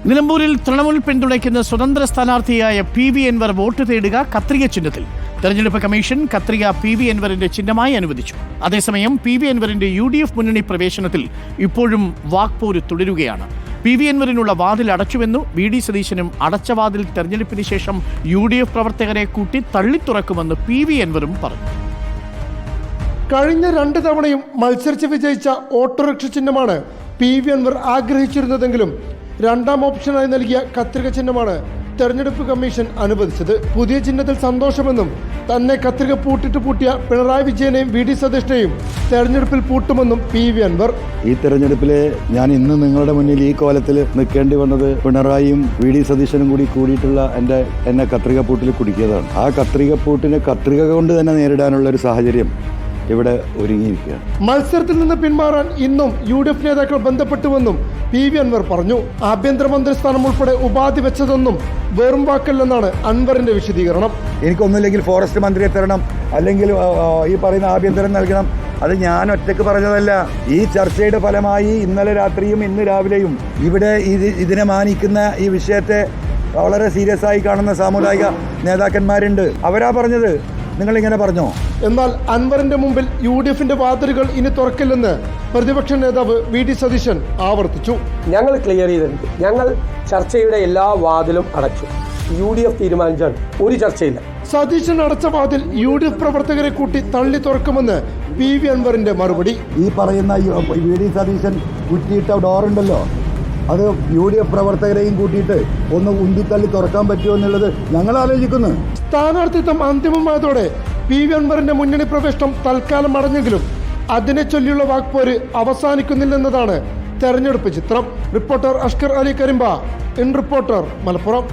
നിലമ്പൂരിൽ തൃണമൂൽ പിന്തുണയ്ക്കുന്ന സ്വതന്ത്ര സ്ഥാനാർത്ഥിയായ PV അൻവർ വോട്ട് തേടുക കത്രിക ചിഹ്നത്തിൽ. തെരഞ്ഞെടുപ്പ് കമ്മീഷൻ കത്രിക PV അൻവറിന്റെ ചിഹ്നമായി അനുവദിച്ചു. അതേസമയം PV അൻവറിന്റെ UDF മുന്നണി പ്രവേശനത്തിൽ ഇപ്പോഴും വാക്പോര് തുടരുകയാണ്. PV അൻവറിനുള്ള വാതിൽ അടച്ചുവെന്നു VD സതീശനും അടച്ച വാതിൽ തെരഞ്ഞെടുപ്പിന് ശേഷം UDF പ്രവർത്തകരെ കൂട്ടി തള്ളിത്തുറക്കുമെന്ന് PV അൻവറും പറഞ്ഞു. കഴിഞ്ഞ 2 തവണയും മത്സരിച്ച് വിജയിച്ച ഓട്ടോറിക്ഷ ചിഹ്നമാണ് PV അൻവർ ആഗ്രഹിച്ചിരുന്നതെങ്കിലും രണ്ടാം ഓപ്ഷനായി നൽകിയ കത്രിക ചിഹ്നമാണ് തെരഞ്ഞെടുപ്പ് കമ്മീഷൻ അനുവദിച്ചത്. പുതിയ ചിഹ്നത്തിൽ സന്തോഷമെന്നും തന്നെ കത്രിക പൂട്ടിയ പിണറായി വിജയനെയും VD സതീശനെയും തെരഞ്ഞെടുപ്പിൽ പൂട്ടുമെന്നും PV അൻവർ. ഈ തെരഞ്ഞെടുപ്പില് ഞാൻ ഇന്ന് നിങ്ങളുടെ മുന്നിൽ ഈ കോലത്തിൽ നിൽക്കേണ്ടി വന്നത് പിണറായിയും VD സതീശനും കൂടിയിട്ടുള്ള എന്നെ കത്രിക പൂട്ടിൽ കുടുക്കിയതാണ്. ആ കത്രിക പൂട്ടിനെ കത്രിക കൊണ്ട് തന്നെ നേരിടാനുള്ള ഒരു സാഹചര്യം ഇവിടെ ഒരുങ്ങിയിരിക്കുകയാണ്. മത്സരത്തിൽ നിന്ന് പിന്മാറാൻ ഇന്നും UDF നേതാക്കൾ ബന്ധപ്പെട്ടുവെന്നും PV അൻവർ പറഞ്ഞു. ആഭ്യന്തരമന്ത്രി സ്ഥാനം ഉൾപ്പെടെ ഉപാധി വെച്ചതൊന്നും വെറും വാക്കല്ലെന്നാണ് അൻവറിന്റെ വിശദീകരണം. എനിക്കൊന്നുമില്ലെങ്കിൽ ഫോറസ്റ്റ് മന്ത്രിയെ തരണം, അല്ലെങ്കിൽ ഈ പറയുന്ന ആഭ്യന്തരം നൽകണം, അത് ഞാൻ ഒറ്റയ്ക്ക് പറഞ്ഞതല്ല. ഈ ചർച്ചയുടെ ഫലമായി ഇന്നലെ രാത്രിയും ഇന്ന് രാവിലെയും ഇവിടെ ഇതിനെ മാനിക്കുന്ന ഈ വിഷയത്തെ വളരെ സീരിയസ് ആയി കാണുന്ന സാമുദായിക നേതാക്കന്മാരുണ്ട്. അവരാ പറഞ്ഞത്, നിങ്ങളിങ്ങനെ പറഞ്ഞോ? എന്നാൽ അൻവറിന്റെ മുമ്പിൽ UDFന്റെ വാതിലുകൾ ഇനി തുറക്കില്ലെന്ന് പ്രതിപക്ഷ നേതാവ് VD സതീശൻ ആവർത്തിച്ചു. ഞങ്ങൾ ക്ലിയർ ചെയ്തിട്ടുണ്ട്. ഞങ്ങൾ ചർച്ചയുടെ എല്ലാ വാതിലും അടച്ചു. UDF തീരുമാനിച്ചാൽ ഒരു ചർച്ചയില്ല. സതീശൻ അടച്ച വാതിൽ UDF പ്രവർത്തകരെ കൂട്ടി തള്ളി തുറക്കുമെന്ന് PV അൻവറിന്റെ മറുപടി. ഈ പറയുന്ന VD സതീശൻ കുറ്റിയിട്ട ഡോറുണ്ടല്ലോ, അത് UDF പ്രവർത്തകരെയും കൂട്ടിയിട്ട് ഒന്ന് ഉന്തിത്തള്ളി തുറക്കാൻ പറ്റുമോ എന്നുള്ളത് ഞങ്ങൾ ആലോചിക്കുന്നു. സ്ഥാനാർത്ഥിത്വം അന്തിമമായതോടെ PV അൻവറിന്റെ മുന്നണി പ്രവേശനം തൽക്കാലം അടഞ്ഞെങ്കിലും അതിനെ ചൊല്ലിയുള്ള വാക്പോര് അവസാനിക്കുന്നില്ലെന്നതാണ് തെരഞ്ഞെടുപ്പ് ചിത്രം. Reporter Ashkar Ali Karimba, in reporter, Malappuram.